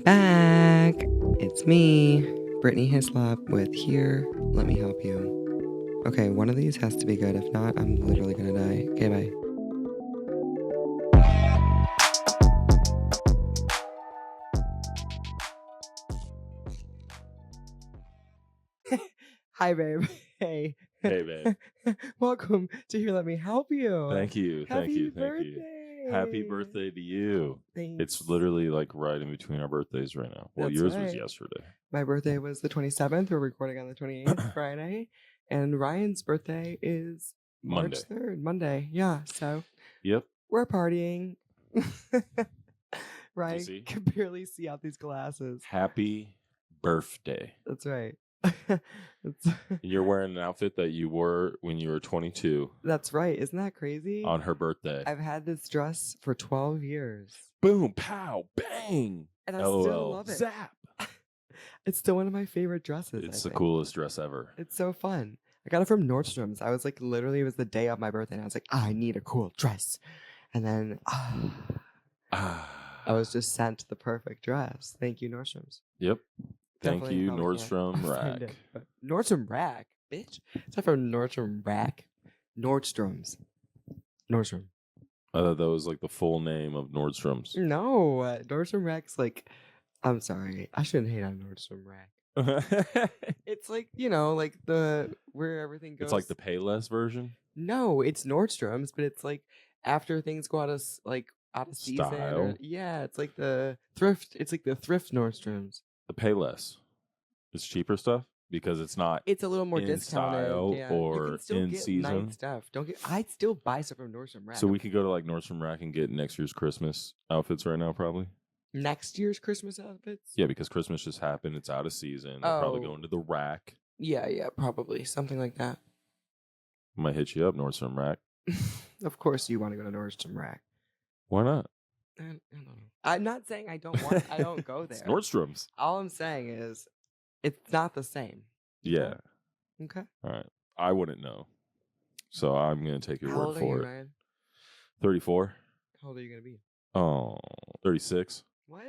back. It's me, Brittany Hislop with Here, Let Me Help You. Okay, one of these has to be good. If not, I'm literally gonna die. Okay, bye. Hi, babe. Hey. Hey, babe. Welcome to Here, Let Me Help You. Thank you. Happy Thank you. birthday. Happy birthday to you. Thanks. It's literally like right in between our birthdays right now. Well, That's yours right. was yesterday. My birthday was the 27th. We're recording on the 28th, Friday. And Ryan's birthday is March 3rd, Monday. Yeah, so Yep. we're partying. Ryan can barely see out these glasses. Happy birthday. That's right. You're wearing an outfit that you wore when you were 22. That's right. Isn't that crazy? On her birthday. I've had this dress for 12 years. Boom, pow, bang. And I still love it. Zap. It's still one of my favorite dresses. It's the coolest dress ever. It's so fun. I got it from Nordstrom's. I was like, literally, it was the day of my birthday. And I was like, I need a cool dress. And then I was just sent the perfect dress. Thank you, Nordstrom's. Yep. Thank Definitely you, Nordstrom Rack. Nordstrom Rack, bitch. It's not from Nordstrom Rack. Nordstrom's. Nordstrom. That was like the full name of Nordstrom's. No, Nordstrom Rack's like, I'm sorry. I shouldn't hate on Nordstrom Rack. It's like, like the where everything goes. It's like the Payless version? No, it's Nordstrom's, but it's like after things go out of season. Style. Yeah, it's like the thrift. It's like the thrift Nordstrom's. The Payless. It's cheaper stuff because it's not. It's a little more in discounted style you or can still in get season. nice stuff. I'd still buy stuff from Nordstrom Rack. So we could go to like Nordstrom Rack and get next year's Christmas outfits right now, probably. Next year's Christmas outfits? Yeah, because Christmas just happened. It's out of season. We'll probably go into the rack. Yeah, probably something like that. Might hit you up, Nordstrom Rack. Of course, you want to go to Nordstrom Rack. Why not? I don't know. I'm not saying I don't want. I don't go there. It's Nordstrom's. All I'm saying is, it's not the same. Yeah. Okay. All right. I wouldn't know, so I'm gonna take your word for it. Ryan? 34. How old are you gonna be? Oh, 36. What?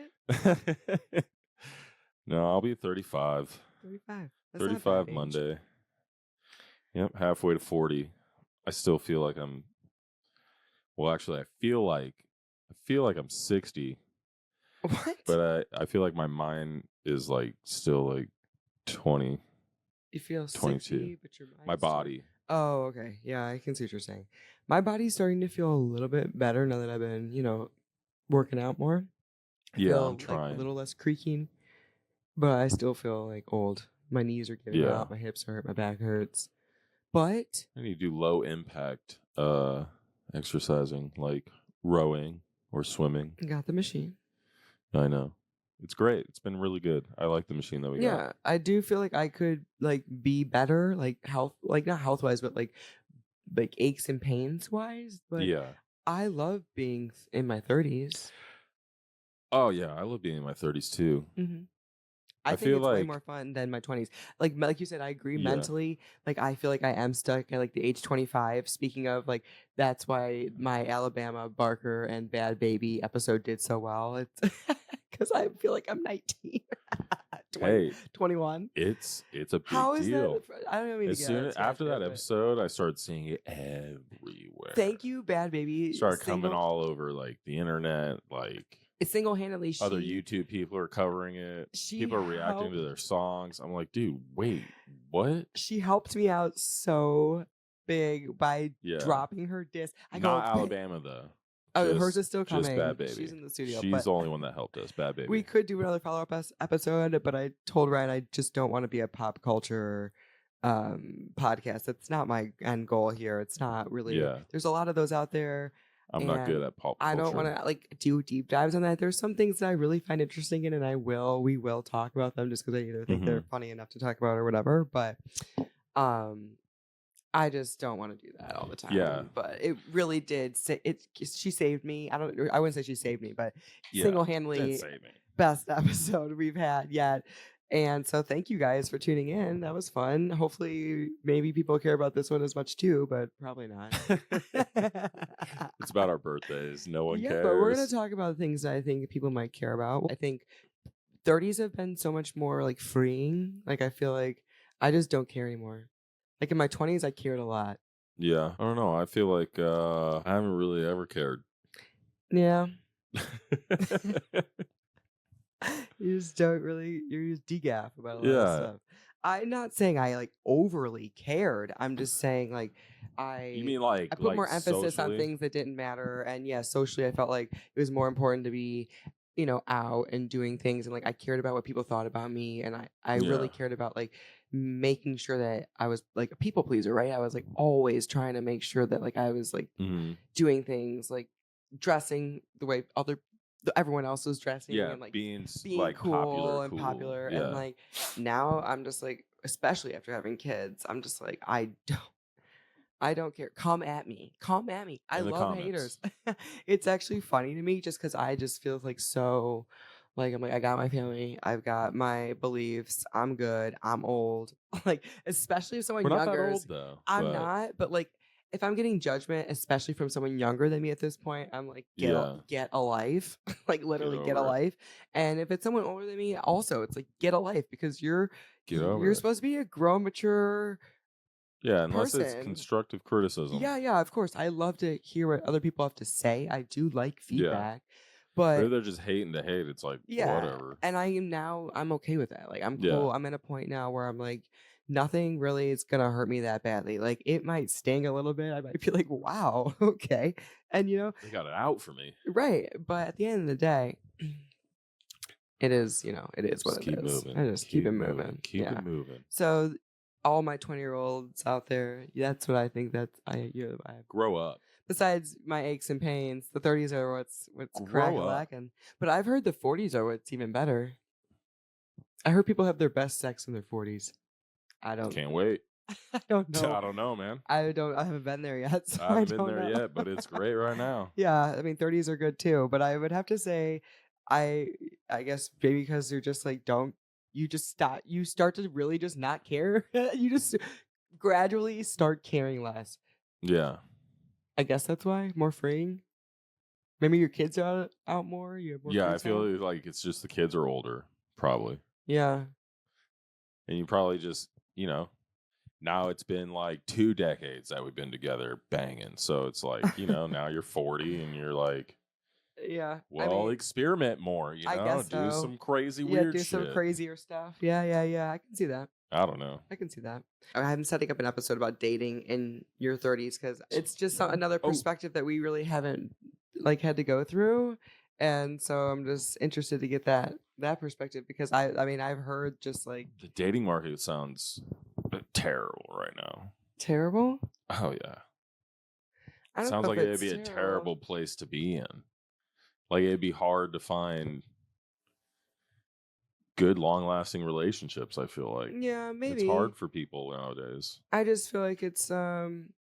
No, I'll be 35. 35. 35 Monday. Yep, halfway to 40. I still feel like I'm. Well, actually, I feel like I'm 60. What? But I feel like my mind is like still like 20. You feel 22. 60, but your mind. My body. Oh, okay. Yeah, I can see what you're saying. My body's starting to feel a little bit better now that I've been, working out more. I'm trying. A little less creaking, but I still feel like old. My knees are giving out. My hips hurt. My back hurts. But I need to do low impact exercising, like rowing or swimming. Got the machine. I know. It's great. It's been really good. I like the machine that we got. Yeah, I do feel like I could be better, not health wise, but like aches and pains wise. But yeah, I love being in my 30s. Oh yeah, I love being in my 30s too. Mm-hmm. I think it's way more fun than my 20s. Like you said, I agree mentally. Like I feel like I am stuck at the age 25. Speaking of that's why my Alabama Barker and Bad Baby episode did so well. It's because I feel like I'm 19. 21. It's a big How is deal. That? I don't mean after that episode, I started seeing it everywhere. Thank you, Bad Baby. Started coming all over the internet, single-handedly. Other YouTube people are covering it. People are reacting to their songs. I'm like, dude, wait, what? She helped me out so big by dropping her disc. Not Alabama though. Oh, hers is still coming. Just Bad Baby. She's in the studio. She's the only one that helped us. Bad Baby. We could do another follow-up episode, but I told Ryan I just don't want to be a pop culture podcast. That's not my end goal here. It's not really. Yeah. There's a lot of those out there. I'm not good at pop culture. I don't want to do deep dives on that. There's some things that I really find interesting in, and we will talk about them just because I either think they're funny enough to talk about or whatever. But I just don't want to do that all the time. Yeah. But it really did. She saved me. I wouldn't say she saved me, but single-handedly best episode we've had yet. And so thank you guys for tuning in. That was fun. Hopefully, maybe people care about this one as much too, but probably not. It's about our birthdays. No one cares. But we're going to talk about things that I think people might care about. I think 30s have been so much more like freeing. Like I feel like I just don't care anymore. Like in my 20s, I cared a lot. Yeah, I don't know. I feel like I haven't really ever cared. Yeah. You just don't really, you're just degaff about a lot of Yeah. stuff. I'm not saying I like overly cared. I'm just saying like You I mean I put more emphasis on socially? things that didn't matter. And yeah, socially I felt like it was more important to be, you know, out and doing things, and like I cared about what people thought about me, and I really Yeah. cared about like making sure that I was like a people pleaser, right? I was like always trying to make sure that like I was like Mhm. doing things like dressing the way everyone else was dressing, Yeah, and like being being like cool and cool. popular, and Yeah. like now I'm just like, especially after having kids, I'm just like I don't care. Come at me. Come at me. I In the love comments. haters. It's actually funny to me just because I just feel like so like I'm like I got my family, I've got my beliefs, I'm good, I'm old. Like especially if someone We're not that younger old is, though, I'm but not, but like if I'm getting judgment, especially from someone younger than me at this point, I'm like, yeah, get a life. Like get literally get a over it. life. And if it's someone older than me, also it's like get a life because you're Get over you're it. supposed to be a grown, mature Yeah, unless it's person. constructive criticism. Yeah, yeah, of course. I love to hear what other people have to say. I do like Yeah. feedback, But but if they're just hating to hate, it's like yeah, whatever. and I'm okay with that. Like I'm Yeah. cool. I'm at a point now where I'm like nothing really is gonna hurt me that badly. Like it might sting a little bit. I might be like, wow, okay. And you know, They got it out for me. right. But at the end of the day, it is, it is Just what keep it is. moving. I just keep it moving. Keep Yeah. it moving. So all my 20-year-olds out there, that's what I think I have. Grow up. Besides my aches and pains, the 30s are what's Grow up. crack-a-lackin'. But I've heard the 40s are what's even better. I heard people have their best sex in their 40s. I don't Can't wait. I don't know. I don't know, man. I haven't been there yet, so I I haven't been don't there know. yet, but it's great right now. Yeah, I mean 30s are good too, but I would have to say I I guess maybe because you're just like you start to really just not care. You just gradually start caring less. Yeah. I guess that's why more freeing. Maybe your kids are out more. You have more Yeah, I kids feel out. like it's just the kids are older, probably. Yeah. And you probably just, now it's been like 2 decades that we've been together banging. So it's like, now you're 40 and you're like, Yeah. well, experiment more, I guess do so. some crazy Yeah, weird do some shit. crazier stuff. Yeah. I can see that. I don't know. I can see that. I'm setting up an episode about dating in your 30s because it's just another perspective that we really haven't like had to go through, and so I'm just interested to get that perspective because I mean I've heard just like The dating market sounds terrible right now. terrible. Oh yeah. I don't Sounds know like if it'd it's be a terrible. terrible place to be in. Like it'd be hard to find good long-lasting relationships, I feel like. Yeah, maybe. It's hard for people nowadays. I just feel like it's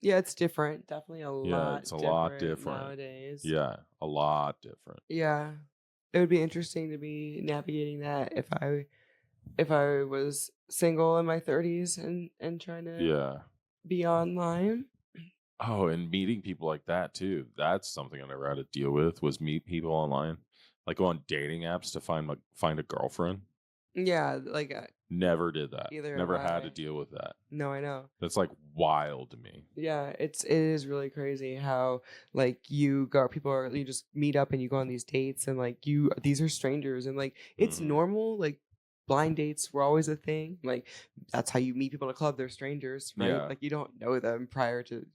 yeah, it's different. Definitely It's a lot different nowadays. Yeah, a lot different. Yeah. It would be interesting to be navigating that if I was single in my 30s and trying to be online. Oh, and meeting people like that too. That's something I never had to deal with, was meet people online. Like go on dating apps to find a girlfriend. Yeah, like Never did that. either Never have had I. to deal with that. No, I know. That's like wild to me. Yeah, it is really crazy how like you just meet up and you go on these dates, and like these are strangers, and like it's normal. Like blind dates were always a thing. Like that's how you meet people in a club. They're strangers, right? Yeah. Like you don't know them prior to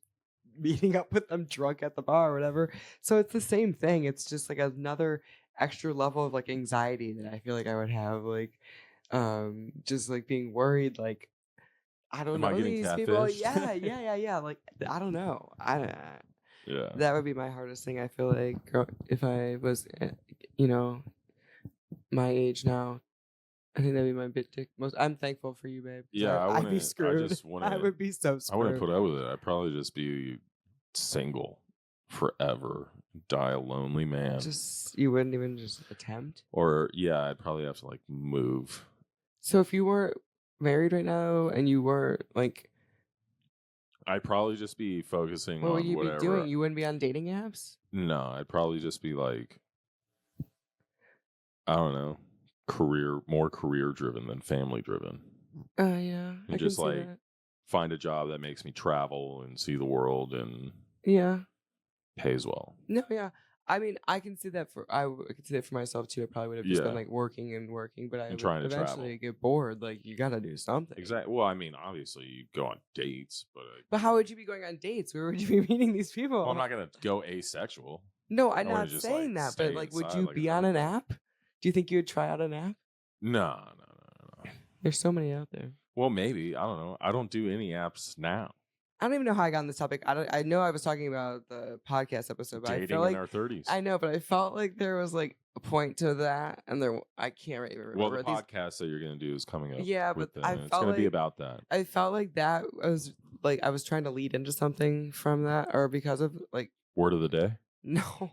meeting up with them drunk at the bar or whatever. So it's the same thing. It's just like another extra level of like anxiety that I feel like I would have, like just like being worried, like I don't Am I know getting these people. catfished? Yeah. Like I don't know. Yeah. That would be my hardest thing. I feel like if I was, my age now. I think that'd be my most. I'm thankful for you, babe. Yeah, I'd be screwed. I just wouldn't. I would be so screwed. I wouldn't put up with it. I'd probably just be single forever, die a lonely man. You wouldn't even just attempt. Or I'd probably have to like move. So if you weren't married right now and you weren't like, I'd probably just be focusing what on would you whatever. be doing? You wouldn't be on dating apps? No, I'd probably just be like, I don't know, more career driven than family driven. Yeah. And I just can see like that. find a job that makes me travel and see the world and Yeah. pays well. No, yeah. I mean, I can see that for can see that for myself too. I probably would have just been like working, but I And would trying to eventually travel. get bored. Like you gotta do something. Exactly. Well, I mean, obviously you go on dates, But how would you be going on dates? Where would you be meeting these people? well, I'm not gonna go asexual. No, I'm I wanna not just, saying like, that. But stay like, would inside you like a be on an nerd. app? Do you think you would try out an app? No. There's so many out there. Well, maybe. I don't know. I don't do any apps now. I don't even know how I got on this topic. I know I was talking about the podcast episode, but I Dating feel in like our 30s. I know, but I felt like there was like a point to that, and I can't really remember. Well, the podcast that you're gonna do is coming up. Yeah, but I it's felt gonna be like about that. I felt like that was like I was trying to lead into something from that, or because of like Word of the day. no,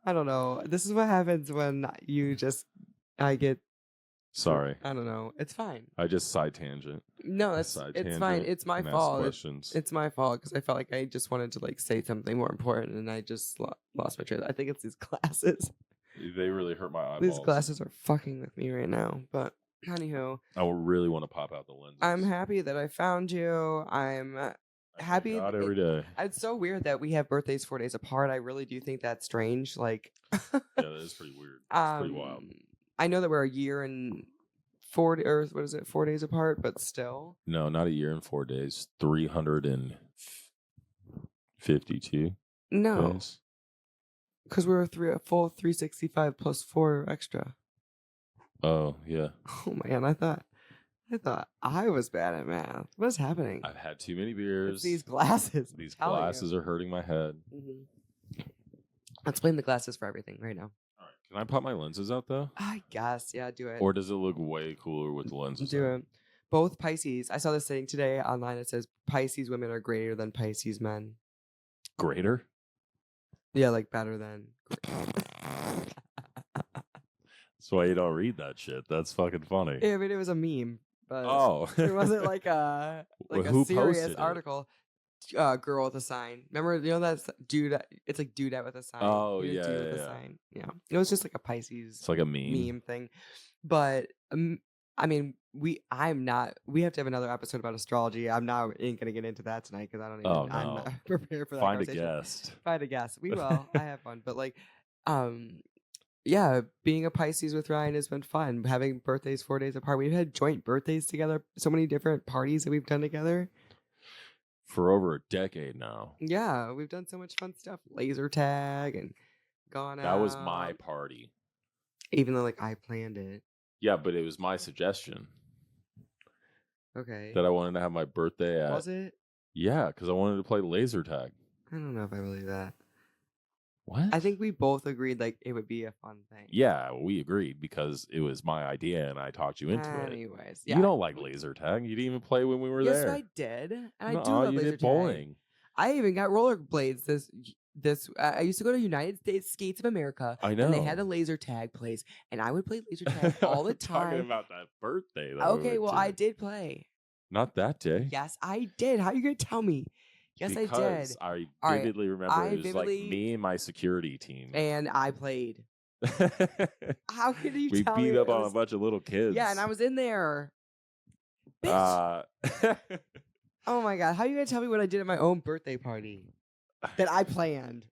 I don't know. This is what happens when I get. Sorry. I don't know. It's fine. I just side tangent. No, it's fine. It's my fault. It's my fault because I felt like I just wanted to like say something more important, and I just lost my train. I think it's these glasses. They really hurt my eyeballs. These glasses are fucking with me right now. But anywho, I really want to pop out the lenses. I'm happy that I found you. I'm happy. God, every day. It's so weird that we have birthdays 4 days apart. I really do think that's strange. Like, yeah, that is pretty weird. It's pretty wild. I know that we're a year and 4 days apart, but still. No, not a year and 4 days. 352. No, days. Because we're a full 365 plus 4 extra. Oh yeah. Oh man, I thought I was bad at math. What's happening? I've had too many beers. It's these glasses. These glasses are hurting my head. Mm-hmm. Let's blame the glasses for everything right now. All right. Can I pop my lenses out though? I guess, yeah, do it. Or does it look way cooler with the lenses? Do it. Both Pisces. I saw this thing today online. It says Pisces women are greater than Pisces men. Greater? Yeah, like better than. That's why you don't read that shit. That's fucking funny. Yeah, I mean, it was a meme, but it wasn't like a who serious article. Girl with a sign. Remember, that dude? It's like dudette with a sign. Oh yeah, dude with a sign. Yeah, it was just like a Pisces. It's like a meme thing. But I mean, we have to have another episode about astrology. Ain't gonna get into that tonight because I don't even. Oh, no. I'm not prepared for that. Find a guest. Find a guest. We will. I have fun, but like, yeah, being a Pisces with Ryan has been fun. Having birthdays 4 days apart. We've had joint birthdays together. So many different parties that we've done together. For over a decade now. Yeah, we've done so much fun stuff. Laser tag and gone out. That was my party. Even though like I planned it. Yeah, but it was my suggestion. Okay. That I wanted to have my birthday at. Was it? Yeah, because I wanted to play laser tag. I don't know if I believe that. What? I think we both agreed like it would be a fun thing. Yeah, we agreed because it was my idea and I talked you into it. Anyways, yeah. You don't like laser tag. You didn't even play when we were there. Yes, I did. And I do love laser tag. Bowling. I even got rollerblades I used to go to United States Skates of America. I know. And they had a laser tag place. And I would play laser tag all the time. Talking about that birthday. Okay, well, I did play. Not that day. Yes, I did. How are you going to tell me? Yes, because I did. I vividly remember it was like me and my security team. And I played. How could you tell me? We beat up on a bunch of little kids. Yeah, and I was in there. Bitch. Oh my God. How are you going to tell me what I did at my own birthday party that I planned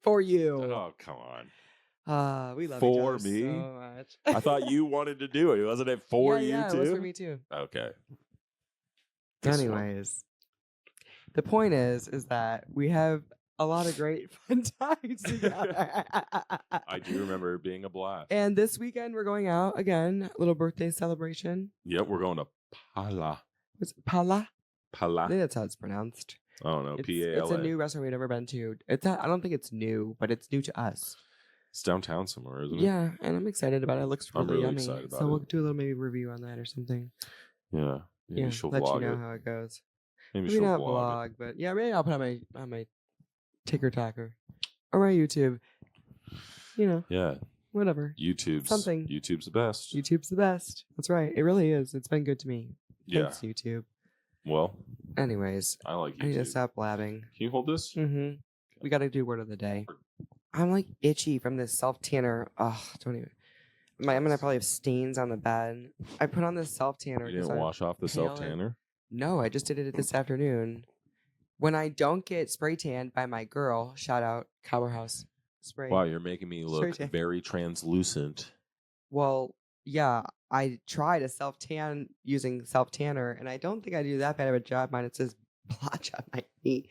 for you? Oh, come on. We love for each other me? so much. I thought you wanted to do it. Wasn't it for you yeah, too? It was for me too. Okay. Anyways, the point is that we have a lot of great fun times together. I do remember it being a blast. And this weekend we're going out again, a little birthday celebration. Yep, we're going to Pala. What's it, Pala? Pala. I think that's how it's pronounced. I don't know. P-A-L-A. It's a new restaurant we've never been to. I don't think it's new, but it's new to us. It's downtown somewhere, isn't it? Yeah, and I'm excited about it. It looks really yummy. Excited about so we'll do a little maybe review on that or something. Yeah. Maybe she'll let vlog you know it. how it goes. Maybe she'll not vlog it. But yeah, maybe I'll put on my ticker tacker or my YouTube. You know. Yeah. Whatever. YouTube's the best. YouTube's the best. That's right. It really is. It's been good to me. Yeah. Thanks, YouTube. Well. Anyways. I like YouTube. I need to stop blabbing. Can you hold this? Mm-hmm. We got to do word of the day. I'm like itchy from this self tanner. Oh, don't even. I'm gonna probably have stains on the bed. I put on this self tanner. You didn't wash off the self tanner? No, I just did it this afternoon. When I don't get spray tanned by my girl, shout out Cower House spray. Wow, you're making me look very translucent. Well, yeah, I tried a self tan using self tanner, and I don't think I do that bad of a job. Mine, it says blotch on my knee.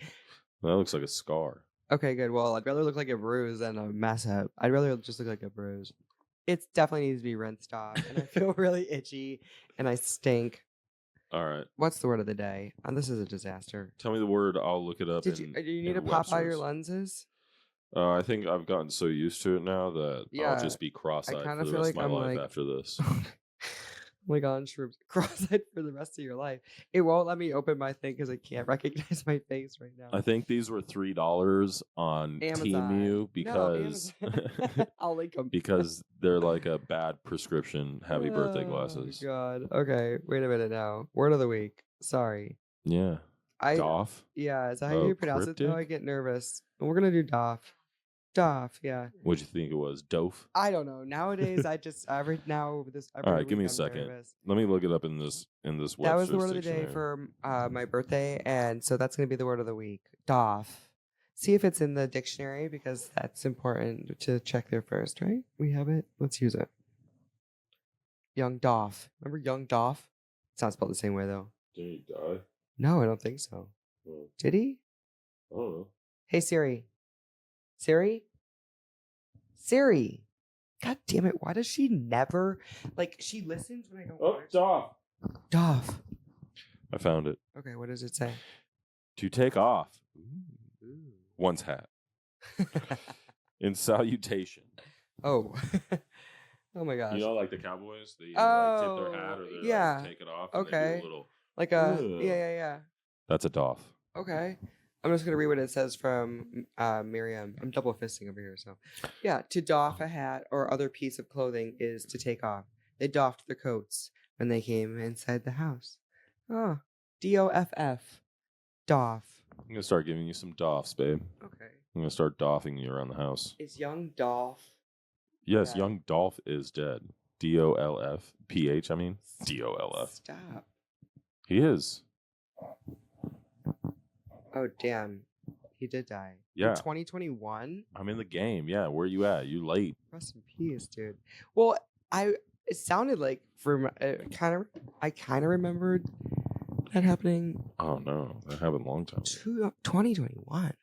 That looks like a scar. Okay, good. Well, I'd rather look like a bruise than a mess up. I'd rather just look like a bruise. It definitely needs to be rinsed off, and I feel really itchy, and I stink. All right. What's the word of the day? This is a disaster. Tell me the word. I'll look it up. Do you need to pop out your lenses? I think I've gotten so used to it now that I'll just be cross-eyed for the rest of my life after this. Like on shrooms, cross-eyed for the rest of your life. It won't let me open my thing because I can't recognize my face right now. I think these were $3 on Temu because I'll link them because they're like a bad prescription happy birthday glasses. God. Okay, wait a minute now. Word of the week. Sorry. Yeah. Doff. Yeah, is that how you pronounce it? Though I get nervous. We're gonna do Doff. Doff, yeah. What'd you think it was? Doff? I don't know. Nowadays, I just all right, give me a second. Nervous. Let me look it up in this Webster's That was the word of the day for my birthday, and so that's gonna be the word of the week. Doff. See if it's in the dictionary because that's important to check there first, right? We have it. Let's use it. Young Doff. Remember Young Doff? It's not spelled the same way though. Did he die? No, I don't think so. Did he? I don't know. Hey Siri. Siri? God damn it. Why does she never she listens when I don't watch? Doff. Doff. I found it. Okay, what does it say? To take off one's hat. In salutation. Oh. Oh my gosh. You know, like the cowboys? They either tip their hat or they take it off. And they do a little, yeah. That's a doff. Okay. I'm just going to read what it says from Miriam. I'm double fisting over here. So, yeah, to doff a hat or other piece of clothing is to take off. They doffed their coats when they came inside the house. Oh, D-O-F-F. Doff. I'm going to start giving you some doffs, babe. Okay. I'm going to start doffing you around the house. Is young Doff? Yes, dead? Young Dolph is dead. D-O-L-F-P-H, I mean. D-O-L-F. Stop. He is. Oh, damn. He did die. Yeah. In 2021? I'm in the game. Yeah. Where you at? You late. Rest in peace, dude. Well, it sounded like I kind of remembered that happening. Oh, no. That happened a long time. 2021.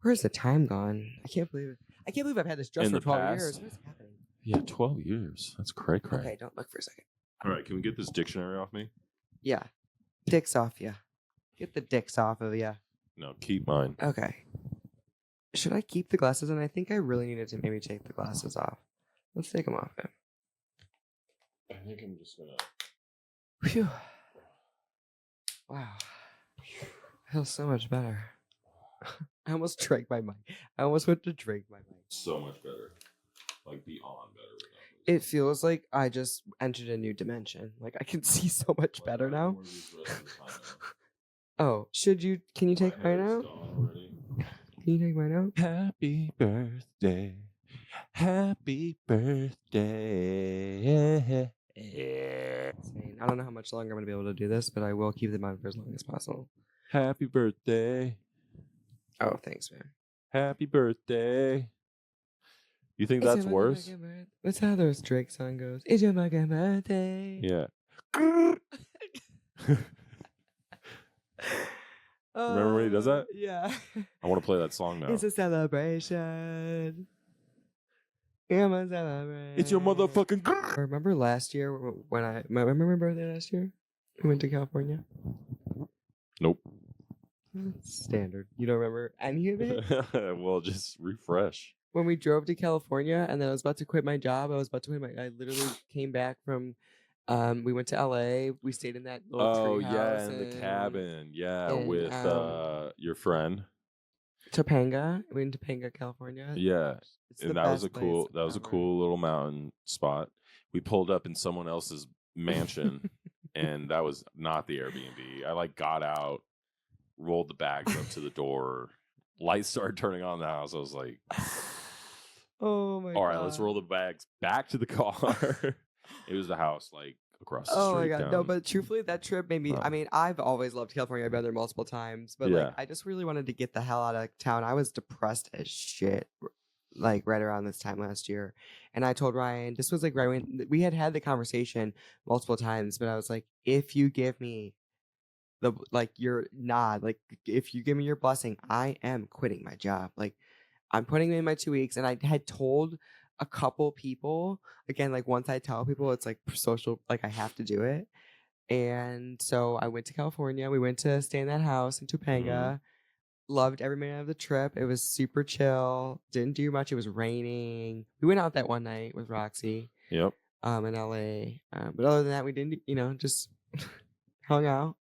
Where's the time gone? I can't believe it. I can't believe I've had this dress for 12 years. What is happening? Yeah, 12 years. That's cray. Okay, don't look for a second. All right. Can we get this dictionary off me? Yeah. Dicks off ya. Get the dicks off of ya. No, keep mine. Okay. Should I keep the glasses on? I think I really needed to maybe take the glasses off. Let's take them off then. I think I'm just gonna. Phew. Wow. I feel so much better. I almost drank my mic. I almost went to drink my mic. So much better. Like beyond better. It feels like I just entered a new dimension. Like I can see so much better now. Oh, can you take mine out? Can you take mine out? Happy birthday. Happy birthday. I don't know how much longer I'm going to be able to do this, but I will keep them on for as long as possible. Happy birthday. Oh, thanks, man. Happy birthday. You think that's worse? That's how those Drake song goes. It's your fucking birthday. Yeah. Remember when he does that? Yeah. I want to play that song now. It's a celebration. It's your motherfucking. Remember last year when remember my birthday last year? We went to California. Nope. Standard. You don't remember any of it? Well, just refresh. When we drove to California and then I was about to quit my job, I literally came back from. We went to LA. We stayed in that little tree house. In the cabin. Yeah, with your friend. Topanga. We went to Topanga, California. Yeah, and that was a cool little mountain spot. We pulled up in someone else's mansion, and that was not the Airbnb. I got out, rolled the bags up to the door. Lights started turning on in the house. I was like, Oh my All right, let's god. roll the bags back to the car. It was the house, like, across the Oh my street god. No, down. but truthfully, that trip made me. I mean, I've always loved California. I've been there multiple times, but like, Yeah. I just really wanted to get the hell out of town. I was depressed as shit, like right around this time last year. And I told Ryan, this was like right when we had the conversation multiple times, but I was like, if you give me the like your nod, like if you give me your blessing, I am quitting my job. Like I'm putting in my 2 weeks, and I had told a couple people again. Like once I tell people, it's like social. Like I have to do it. And so I went to California. We went to stay in that house in Topanga. Loved every minute of the trip. It was super chill. Didn't do much. It was raining. We went out that one night with Roxy, Yep. in LA. But other than that, we didn't, just hung out,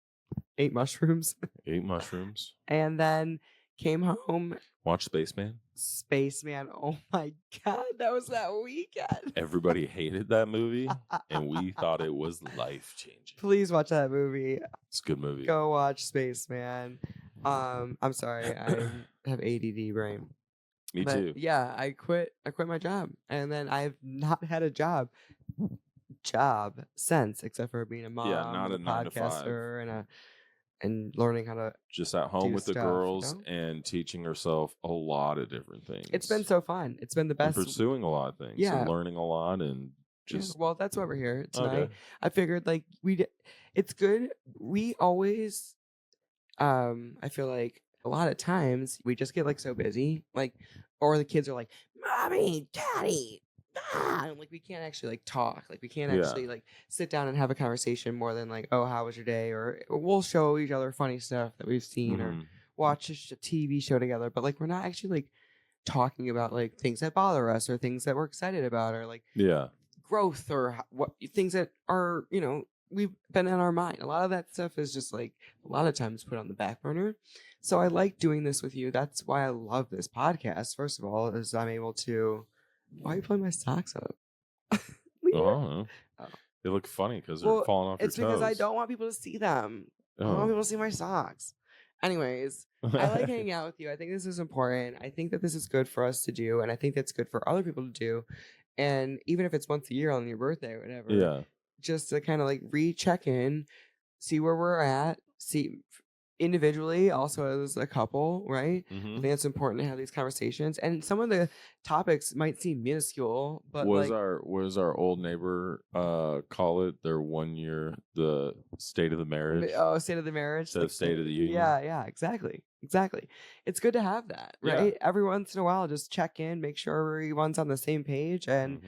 ate mushrooms, Ate mushrooms. and then came home. Watch Spaceman. Spaceman. Oh my god, that was that weekend. Everybody hated that movie, and we thought it was life changing. Please watch that movie. It's a good movie. Go watch Spaceman. I'm sorry, I have ADD brain. Me too. Yeah, I quit my job, and then I've not had a job since, except for being a mom, not a 9 to 5. podcaster, and learning how to Just at home with the stuff, girls and teaching herself a lot of different things. It's been so fun. It's been the best. And pursuing a lot of things. Yeah. And learning a lot and just. Well, that's why we're here tonight. Okay. I figured like it's good. We always, I feel like a lot of times we just get like so busy, like, or the kids are like, "Mommy, Daddy." And like we can't actually like talk, like we can't actually like sit down and have a conversation more than like, oh, how was your day, or we'll show each other funny stuff that we've seen or watch a TV show together, but like we're not actually like talking about like things that bother us or things that we're excited about or like growth or what things that are we've been in our mind. A lot of that stuff is just like a lot of times put on the back burner. So I like doing this with you. That's why I love this podcast. First of all, is I'm able to. Why are you pulling my socks up? Oh. They look funny because they're falling off your toes. It's because I don't want people to see them. I don't want people to see my socks. Anyways, I like hanging out with you. I think this is important. I think that this is good for us to do, and I think that's good for other people to do. And even if it's once a year on your birthday or whatever, just to kind of like recheck in, see where we're at, see individually, also as a couple, right? I think it's important to have these conversations, and some of the topics might seem minuscule, but was our old neighbor call it their 1 year the state of the marriage? Oh, state of the marriage, the state of the union. Yeah, exactly. It's good to have that, right? Every once in a while, just check in, make sure everyone's on the same page, and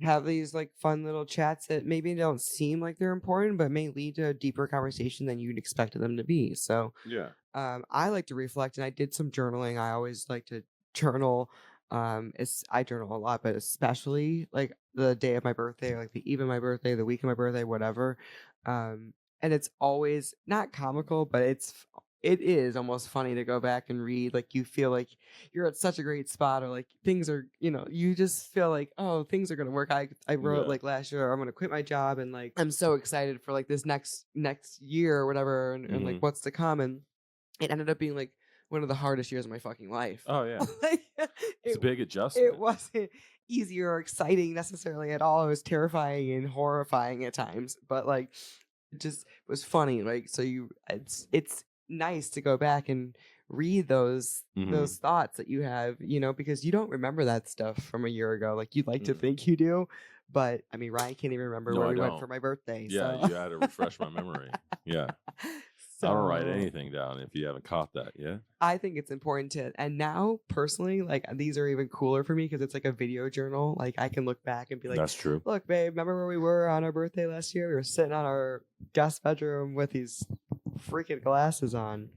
have these like fun little chats that maybe don't seem like they're important, but may lead to a deeper conversation than you'd expect them to be. So I like to reflect, and I did some journaling. I always like to journal. I journal a lot, but especially like the day of my birthday, or like the eve of my birthday, the week of my birthday, whatever. And it's always not comical, but it is almost funny to go back and read. Like you feel like you're at such a great spot, or like things are, you just feel like, oh, things are gonna work. I wrote like last year, I'm gonna quit my job, and like I'm so excited for like this next year or whatever, and like what's to come. And it ended up being like one of the hardest years of my fucking life. Oh yeah, it's a big adjustment. It wasn't easy or exciting necessarily at all. It was terrifying and horrifying at times, but like it just was funny. Like so, it's nice to go back and read those thoughts that you have, because you don't remember that stuff from a year ago. Like you'd like to think you do, but I mean, Ryan can't even remember where we went for my birthday. Yeah, so. You had to refresh my memory. Yeah. So, I don't write anything down if you haven't caught that yet. I think it's important to, and now personally, like these are even cooler for me because it's like a video journal. Like I can look back and be like, that's true. Look, babe, remember where we were on our birthday last year? We were sitting on our guest bedroom with these freaking glasses on.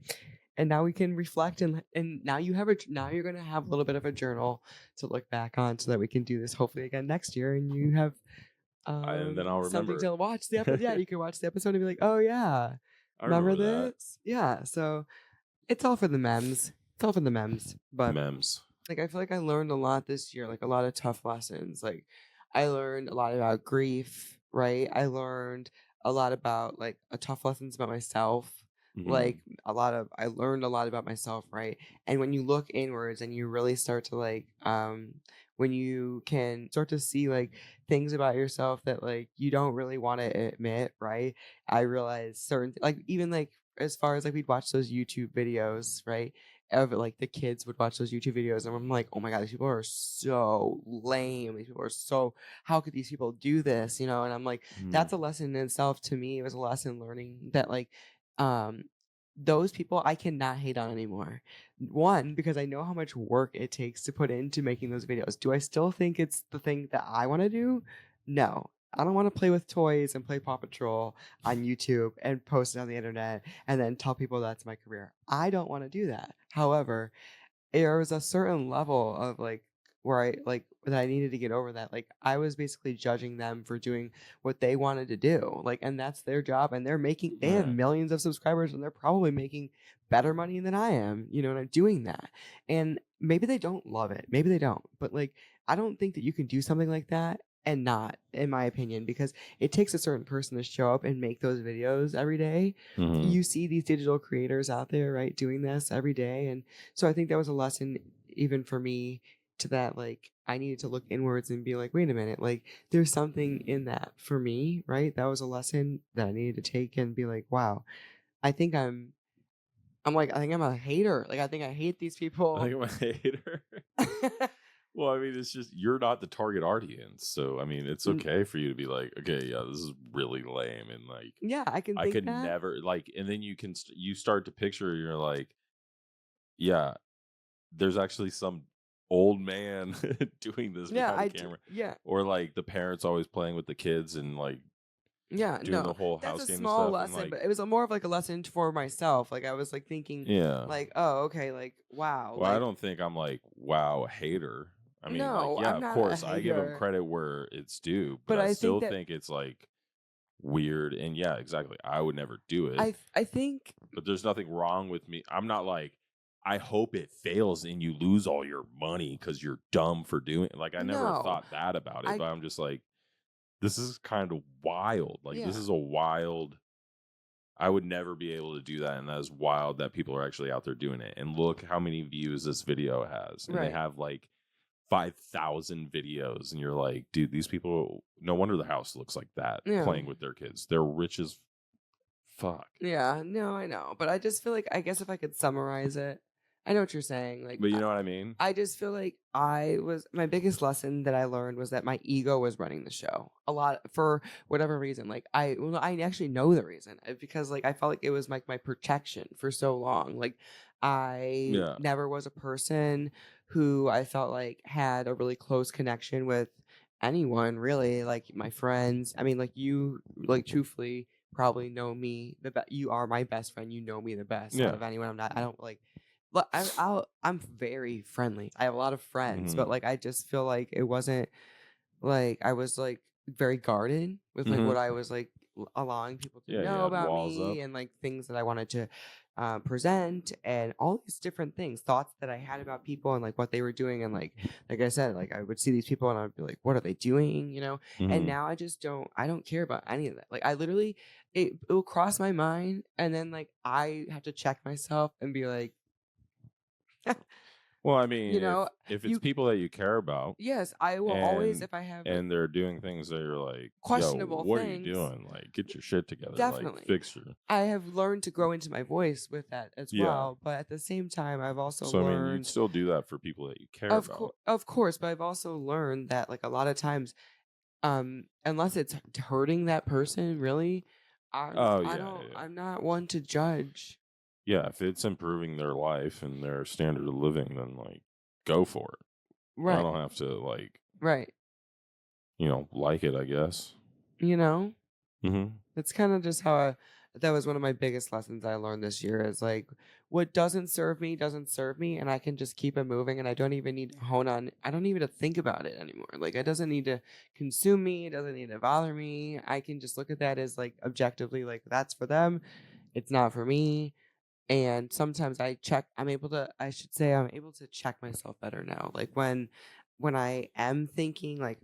And now we can reflect, and now now you're gonna have a little bit of a journal to look back on, so that we can do this hopefully again next year, and you have and then I'll remember something to watch the episode. Yeah, you can watch the episode and be like, oh yeah. Remember this? Yeah. So it's all for the memes. But memes. Like I feel like I learned a lot this year, like a lot of tough lessons. Like I learned a lot about grief, right? I learned a lot about like tough lessons about myself. Like I learned a lot about myself, right? And when you look inwards and you really start to like when you can start to see like things about yourself that like you don't really want to admit, right? I realized certain like even like as far as like we'd watch those YouTube videos, right? Of like the kids would watch those YouTube videos and I'm like, oh my God, these people are so lame. These people are so, how could these people do this? You know, and I'm like, Mm. that's a lesson in itself to me. It was a lesson learning that like um those people I cannot hate on anymore. One, because I know how much work it takes to put into making those videos. Do I still think it's the thing that I want to do? No. I don't want to play with toys and play Paw Patrol on YouTube and post it on the internet and then tell people that's my career. I don't want to do that. However, there was a certain level of like where I like that I needed to get over that. Like I was basically judging them for doing what they wanted to do. Like, and that's their job. And they have Right. millions of subscribers and they're probably making better money than I am, you know, and I'm doing that. And maybe they don't love it. Maybe they don't. But like, I don't think that you can do something like that and not, in my opinion, because it takes a certain person to show up and make those videos every day. Mm-hmm. You see these digital creators out there, right, doing this every day. And so I think that was a lesson even for me to that like I needed to look inwards and be like, wait a minute, like there's something in that for me, right? That was a lesson that I needed to take and be like, wow, I think I'm like I think I'm a hater. Like I think I hate these I people. think I'm a hater. Well, I mean, it's just you're not the target audience, so I mean, it's okay for you to be like, okay, yeah, this is really lame, and like, Yeah, I can I think could that. never like, and then you can you start to picture, you're like, yeah, there's actually some old man doing this Yeah, behind a camera, yeah. or like the parents always playing with the kids and like Yeah, doing the no, whole that's house a game and small stuff, and lesson, like, but it was more of like a lesson for myself. Like I was like thinking, yeah. like, oh, okay, like wow, Well, I like don't think I'm like, wow, a hater. I mean, like, no, yeah, I'm of not a course, I give them hater, credit where it's due, but but I I think still that think it's like weird. And yeah, exactly. I would never do it, I think but there's nothing wrong with me. I'm not like, I hope it fails and you lose all your money because you're dumb for doing it. Like, I never no, thought that about it, I but I'm just like, this is kind of wild. Like, this yeah, is a wild. I would never be able to do that, and that is wild that people are actually out there doing it. And look how many views this video has, and they right, have like 5,000 videos, and you're like, dude, these people. No wonder the house looks like that. yeah. Playing with their kids, they're rich as fuck. Yeah, no, I know, but I just feel like I guess if I could summarize it, I know what you're saying. Like, But you know what I mean? I just feel like I was my biggest lesson that I learned was that my ego was running the show a lot for whatever reason. Like, I actually know the reason because like I felt like it was like my protection for so long. Like, I Yeah. never was a person who I felt like had a really close connection with anyone really, like my friends. I mean, like you, like truthfully probably know me the best. You are my best friend. You know me the best out Yeah. of anyone. I'm not. I don't like. But I'm very friendly. I have a lot of friends, Mm-hmm. but like I just feel like it wasn't like I was like very guarded with like Mm-hmm. what I was like allowing people to Yeah, you know had about walls me up. and like things that I wanted to present and all these different things, thoughts that I had about people and like what they were doing and like I said, like I would see these people and I'd be like, what are they doing? You know? And Mm-hmm. now I don't care about any of that. Like I literally it will cross my mind and then like I have to check myself and be like, Well, I you mean, know, if it's you people that you care about, yes, I will always and if I have like and they're doing things that you're like, yo, questionable what are you things, doing? Like, get your shit together. Like, definitely. fix your. I have learned to grow into my voice with that as Yeah. well, but at the same time, I've also So I mean, you'd learned, still do that for people that you care about. of course, but I've also learned that like a lot of times, unless it's hurting that person, really, Oh yeah, yeah. I'm not one to judge. Yeah, if it's improving their life and their standard of living, then like go for it. I Right, don't have to like, right. like it, I guess. You know, Mm-hmm. it's kind of just how that was one of my biggest lessons I learned this year is like what doesn't serve me and I can just keep it moving and I don't even need to hone on I don't even need to think about it anymore. Like it doesn't need to consume me, it doesn't need to bother me. I can just look at that as like objectively like that's for them. It's not for me. And sometimes I should say I'm able to check myself better now. Like when I am thinking like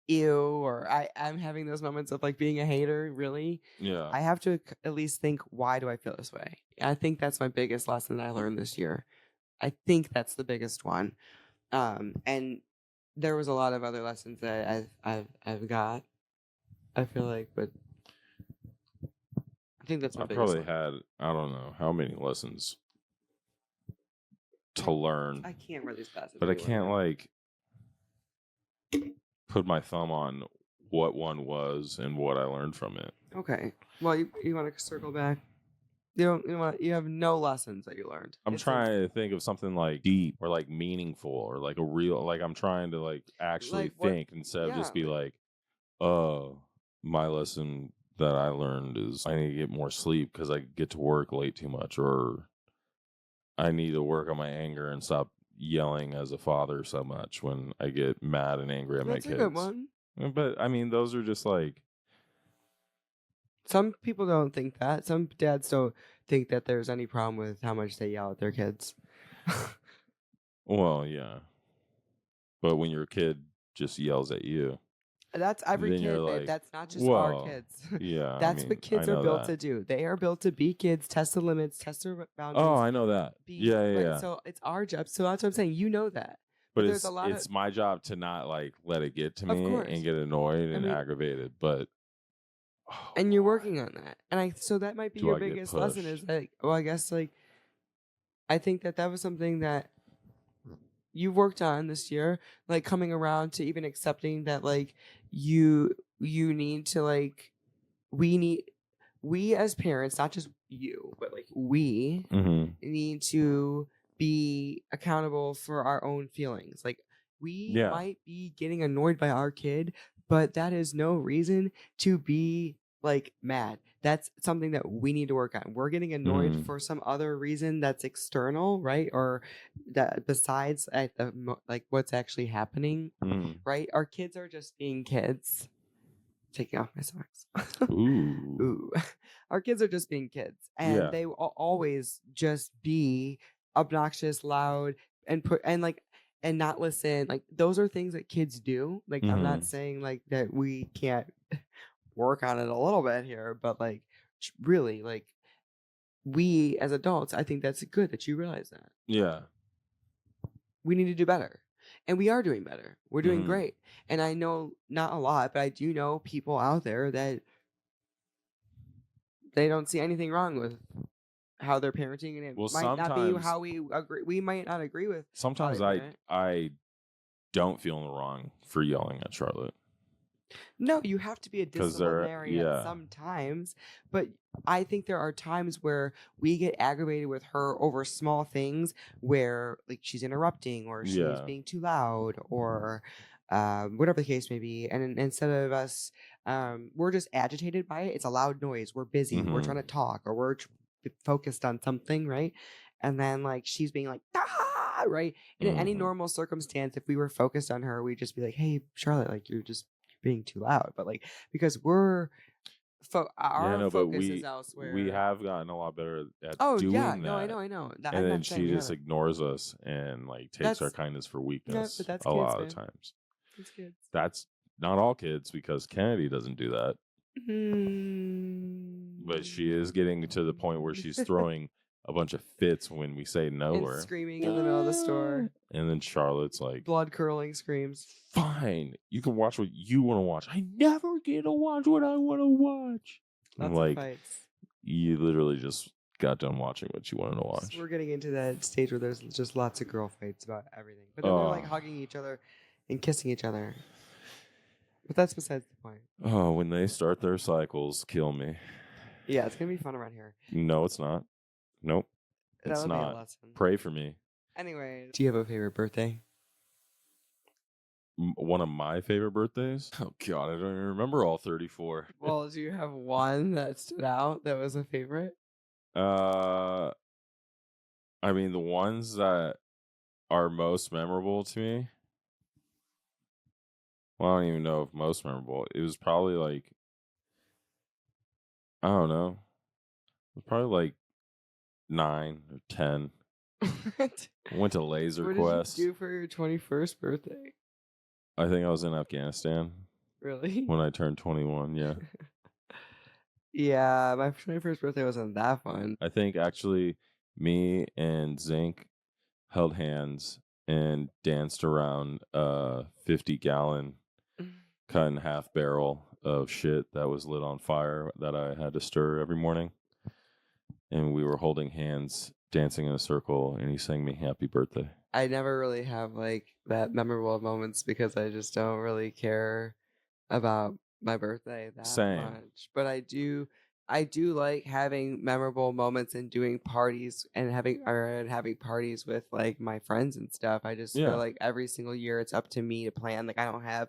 ew or I am having those moments of like being a hater, really, Yeah. I have to at least think, why do I feel this way? I think that's my biggest lesson that I learned this year. I think that's the biggest one. And there was a lot of other lessons that I've got. I feel like, but I think that's my I biggest probably one. had, I don't know how many lessons to learn, I can't wear these glasses. but I can't like put my thumb on what one was and what I learned from it. Okay. Well, you want to circle back? You have no lessons that you learned. I'm It's trying to think of something like deep or like meaningful or like a real, like I'm trying to like actually like what? think instead of Yeah, just be like, oh, my lesson that I learned is I need to get more sleep because I get to work late too much, or I need to work on my anger and stop yelling as a father so much when I get mad and angry at my that's a kids. good one. But I mean, those are just like, Some people don't think that. Some dads don't think that there's any problem with how much they yell at their kids. well, yeah. But when your kid just yells at you, That's every then you're kid, babe. like, That's not just our well, kids. yeah, I That's mean, what I kids are know built that. to do. They are built to be kids, test the limits, test their Oh, boundaries. I know that. Yeah. Right. So it's our job. So that's what I'm saying. You know that. But there's a lot it's my job to not like let it get to Of me course. and get annoyed I and mean- aggravated. But and you're working on that. And so that might be Do your I get biggest lesson is pushed? like, well, I guess like I think that was something that you worked on this year, like coming around to even accepting that like you need to like we as parents, not just you, but like we Mhm. need to be accountable for our own feelings. Like we Yeah. might be getting annoyed by our kid, but that is no reason to be like mad. That's something that we need to work on. We're getting annoyed Mhm. for some other reason that's external, right? Or that besides like what's actually happening, Mhm. right? Our kids are just being kids. Taking off my socks. Ooh. Ooh. Our kids are just being kids, and Yeah. they will always just be obnoxious, loud, and and not listen. Like those are things that kids do. Like I'm not Mhm. saying like that we can't work on it a little bit here, but like really, like we as adults, I think that's good that you realize that Yeah. we need to do better. And we are doing better. We're doing Mhm. great. And I know not a lot, but I do know people out there that they don't see anything wrong with how they're parenting, and it Well, might not be sometimes how we agree. We might not agree with. sometimes how they parent. I don't feel in the wrong for yelling at Charlotte. No, you have to be a 'Cause they're- disciplinarian yeah. sometimes, but I think there are times where we get aggravated with her over small things where like she's interrupting or she's Yeah. being too loud or whatever the case may be. And instead of us, we're just agitated by it. It's a loud noise. We're busy. We're Mhm. trying to talk or we're focused on something, right? And then like she's being like, ah, right? And in any Mhm. normal circumstance, if we were focused on her, we'd just be like, hey, Charlotte, like you're just being too loud. But like because we're our Yeah, no, but focus is elsewhere. we have gotten a lot better at Oh doing yeah, that. no, I know. And I'm then not she saying we just haven't. ignores us and like takes our That's kindness for yeah, weakness but that's a kids, lot man. of times. That's kids. That's not all kids because Kennedy doesn't do that. But she is getting to the point where she's throwing a bunch of fits when we say no and or screaming in the middle of the store. And then Charlotte's like, Blood curdling screams. fine, you can watch what you want to watch. I never get to watch what I want to watch. Lots I'm like, of fights. you literally just got done watching what you wanted to watch. We're getting into that stage where there's just lots of girl fights about everything. But then they're like hugging each other and kissing each other. But that's besides the point. Oh, when they start their cycles, kill me. Yeah, it's gonna be fun around here. No, it's not. Nope. It's That'll be a not. lesson. Pray for me. Anyway, do you have a favorite birthday? One of my favorite birthdays? Oh, God, I don't even remember all 34. Well, do you have one that stood out that was a favorite? I mean, the ones that are most memorable to me. Well, I don't even know if most memorable. It was probably like, I don't know. It was probably like 9 or 10. I went to Laser What Quest. did you do for your 21st birthday? I think I was in Afghanistan Really? when I turned 21. Yeah. Yeah, my 21st birthday wasn't that fun. I think actually me and Zinc held hands and danced around a 50-gallon cut in half barrel of shit that was lit on fire that I had to stir every morning. And we were holding hands, dancing in a circle, and he sang me happy birthday. I never really have like that memorable moments because I just don't really care about my birthday that much. But I do like having memorable moments and doing parties and having parties with like my friends and stuff. I just feel like every single year it's up to me to plan. Like I don't have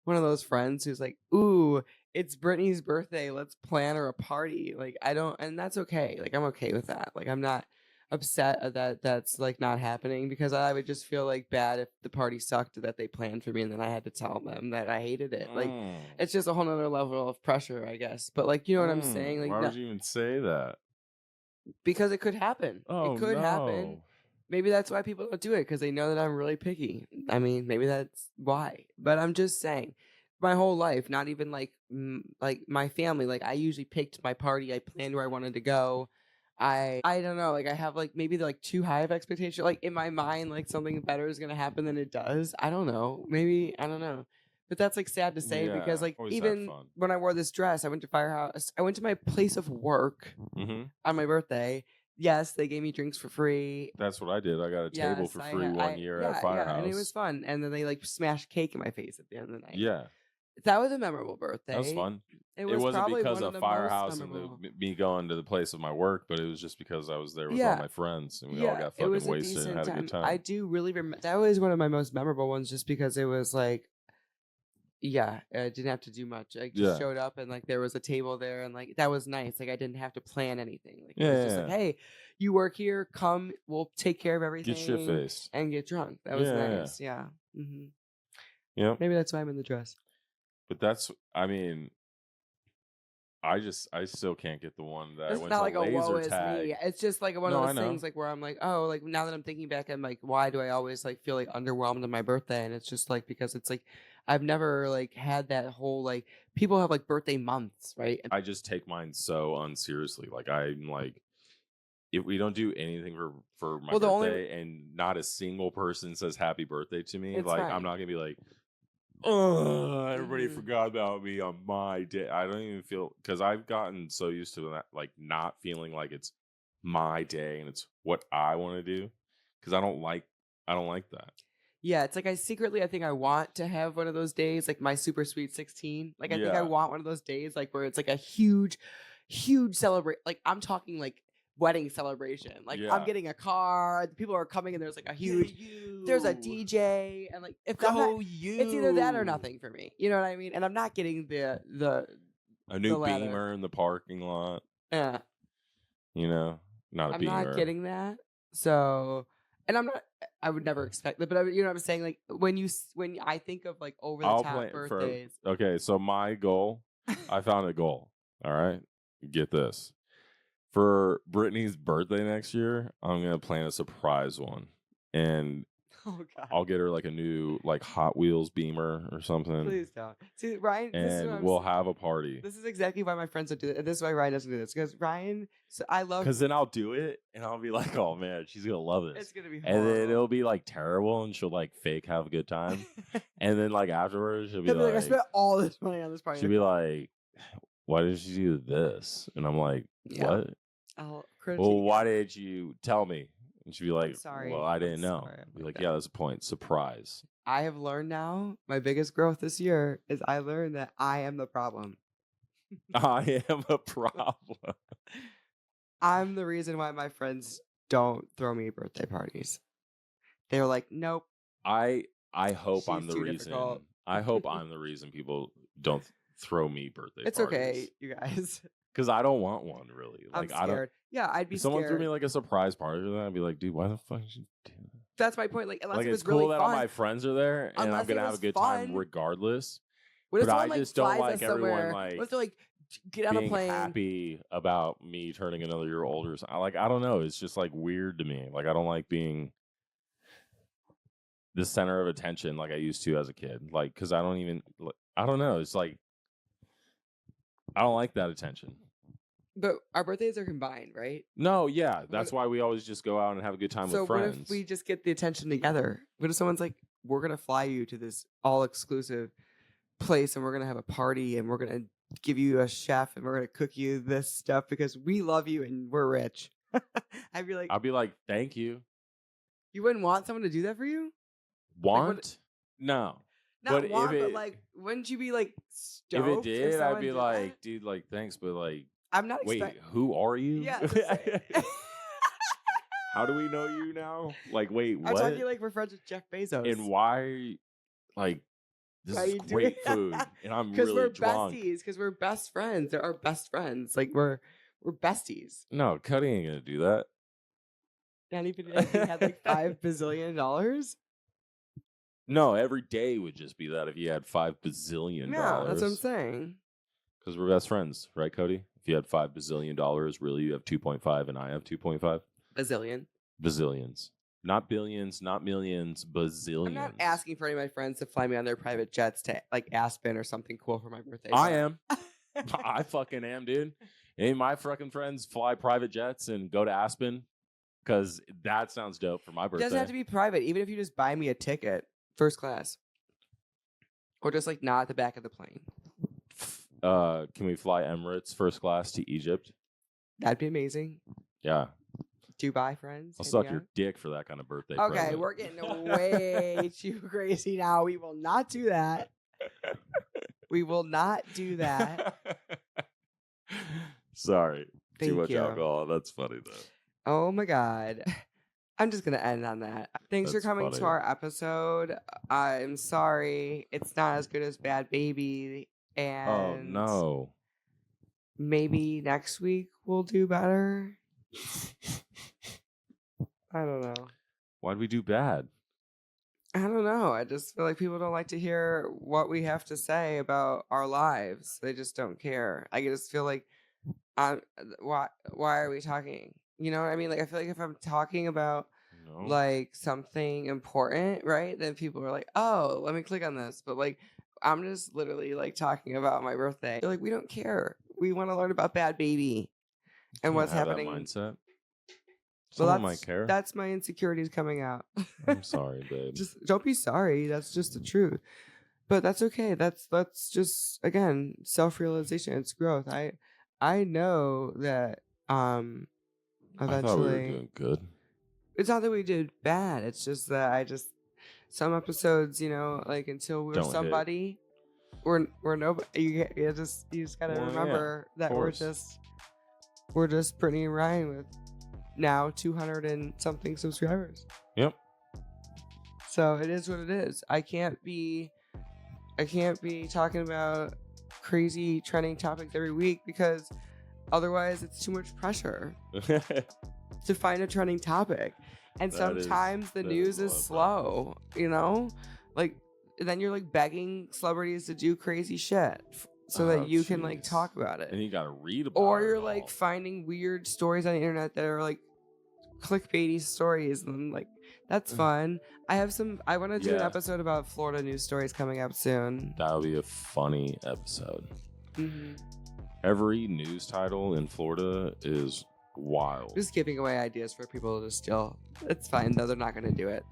one of those friends who's like, "Ooh, it's Brittany's birthday. Let's plan her a party." Like I don't, and that's okay. Like I'm okay with that. Like I'm not upset that that's like not happening because I would just feel like bad if the party sucked that they planned for me and then I had to tell them that I hated it. Like it's just a whole nother level of pressure, I guess. But like you know what I'm saying? Like why would you even say that? Because it could happen. Oh, it could happen. Maybe that's why people don't do it because they know that I'm really picky. I mean, maybe that's why. But I'm just saying, my whole life, not even like my family. Like I usually picked my party. I planned where I wanted to go. I don't know. Like I have like maybe like too high of expectation. Like in my mind, like something better is gonna happen than it does. I don't know. Maybe I don't know. But that's like sad to say because like even when I wore this dress, I went to Firehouse. I went to my place of work on my birthday. Yes, they gave me drinks for free. That's what I did. I got a table for free one year at Firehouse. Yeah, and it was fun. And then they like smashed cake in my face at the end of the night. Yeah. That was a memorable birthday. That was fun. It wasn't because of Firehouse and me going to the place of my work, but it was just because I was there with all my friends and we all got fucking wasted and had a good time. I do really remember. That was one of my most memorable ones just because it was like, I didn't have to do much. I just showed up and like there was a table there and like that was nice. Like I didn't have to plan anything. Like it was just like, hey, you work here, come, we'll take care of everything. Get shit faced and get drunk. That was nice. Yeah. Mm-hmm. Yeah. Maybe that's why I'm in the dress. But that's, I mean, I still can't get the one that it's I went not to like laser a woe tag. Is me. It's just like one of those things like where I'm like, oh, like now that I'm thinking back, I'm like, why do I always like feel like underwhelmed on my birthday? And it's just like because it's like I've never like had that whole like people have like birthday months, right? I just take mine so unseriously. Like I'm like, if we don't do anything for my birthday and not a single person says happy birthday to me, like fine. I'm not gonna be like, oh, everybody forgot about me on my day. I don't even feel, because I've gotten so used to that, like not feeling like it's my day and it's what I want to do, because I don't like that. Yeah, it's like I think I want to have one of those days, like my super sweet 16. Like I think I want one of those days, like where it's like a huge celebrate. Like I'm talking like wedding celebration. Like I'm getting a car, people are coming, and there's like a huge, there's a DJ, and like if it's either that or nothing for me. You know what I mean? And I'm not getting a new Beamer in the parking lot. Yeah, you know, not a Beamer. I'm not getting that. So, and I'm not. I would never expect that, but you know what I'm saying? Like when I think of like over the top birthdays. Okay, so my goal, I found a goal. All right, get this. For Brittany's birthday next year, I'm going to plan a surprise one. And I'll get her like a new like Hot Wheels Beamer or something. Please don't. See, Ryan, and we'll have a party. This is exactly why my friends don't do it. This is why Ryan doesn't do this. Because Ryan, I love. Because then I'll do it and I'll be like, oh man, she's going to love this. It's going to be horrible. And then it'll be like terrible and she'll like fake have a good time. And then like afterwards, she'll be like, I spent all this money on this party. She'll be like, why did you do this? And I'm like, what? Well, why did you tell me? And she'd be like, sorry. Well, I didn't know. Be like, yeah, that's a point. Surprise. I have learned now, my biggest growth this year is I learned that I am the problem. I am a problem. I'm the reason why my friends don't throw me birthday parties. They're like, nope. I hope I'm the reason. Difficult. I hope I'm the reason people don't throw me birthday parties. It's okay, you guys. Because I don't want one, really. Like, I'm scared. I'd be scared. If someone threw me like a surprise party, I'd be like, dude, why the fuck did you do that? That's my point. Like, unless like it was it's cool really that fun. All my friends are there and I'm gonna have a good time regardless. But I just don't like everyone like get on a plane, happy about me turning another year older. I don't know. It's just like weird to me. Like I don't like being the center of attention like I used to as a kid. Like because I don't know. It's like I don't like that attention. But our birthdays are combined, right? No, yeah. That's why we always just go out and have a good time with friends. So what if we just get the attention together? What if someone's like, we're going to fly you to this all-exclusive place and we're going to have a party and we're going to give you a chef and we're going to cook you this stuff because we love you and we're rich. I'll be like, thank you. You wouldn't want someone to do that for you? Want? No. Not want, but like, wouldn't you be like stoked? If it did, I'd be like, dude, like, thanks, but like, I'm not. Wait, who are you? Yeah. How do we know you now? Like, wait, what? I'm talking like we're friends with Jeff Bezos. And why? Like, this is great food, and I'm really we're drunk. Besties. Because we're best friends. They're our best friends. Like we're besties. No, Cuddy ain't gonna do that. Not even if he had like $5 bazillion. No, every day would just be that if you had $5 bazillion. Yeah, that's what I'm saying. Because we're best friends, right, Cody? If you had $5 bazillion, really, you have 2.5, and I have 2.5. Bazillion. Bazillions, not billions, not millions, bazillions. I'm not asking for any of my friends to fly me on their private jets to like Aspen or something cool for my birthday. I am. I fucking am, dude. Any of my fucking friends fly private jets and go to Aspen because that sounds dope for my birthday. It doesn't have to be private. Even if you just buy me a ticket, first class, or just like not at the back of the plane. Can we fly Emirates first class to Egypt? That'd be amazing. Yeah. Dubai, friends. I'll suck your dick for that kind of birthday. Okay, present. We're getting way too crazy now. We will not do that. We will not do that. Sorry. Thank too much you. alcohol. That's funny though. Oh my God. I'm just going to end on that. Thanks for coming to our episode. I'm sorry. It's not as good as Bad Baby. And oh, no. Maybe next week we'll do better. I don't know. Why'd we do bad? I don't know. I just feel like people don't like to hear what we have to say about our lives. They just don't care. I just feel like, why are we talking? You know what I mean? Like, I feel like if I'm talking about like something important, right? Then people are like, oh, let me click on this. But like, I'm just literally like talking about my birthday. They're like, we don't care. We want to learn about Bad Baby and what's happening. That mindset. Someone might care. That's my insecurities coming out. I'm sorry, babe. Just don't be sorry. That's just the truth. But that's okay. That's just again self-realization. It's growth. I know that eventually I thought we were doing good. It's not that we did bad. It's just that some episodes, you know, like until we're somebody, we're nobody. You just gotta remember that we're just Brittany and Ryan with now 200 and something subscribers. Yep. So it is what it is. I can't be talking about crazy trending topics every week because otherwise it's too much pressure to find a trending topic. And sometimes the news is slow, you know? Like, then you're like begging celebrities to do crazy shit so that you can like talk about it. And you gotta read about it. Or you're like finding weird stories on the internet that are like clickbaity stories and like that's fun. I want to do an episode about Florida news stories coming up soon. That'll be a funny episode. Mm-hmm. Every news title in Florida is wild. Just giving away ideas for people to steal. It's fine though. They're not going to do it.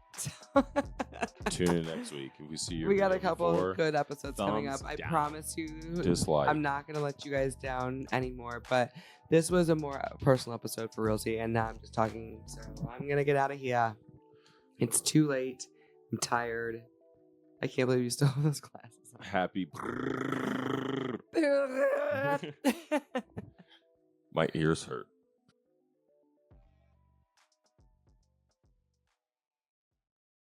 Tune in next week if we see you. We got a couple good episodes coming up. I promise you. I'm not going to let you guys down anymore. But this was a more personal episode for Realty, and now I'm just talking. So I'm going to get out of here. It's too late. I'm tired. I can't believe you still have those glasses on. Happy. My ears hurt.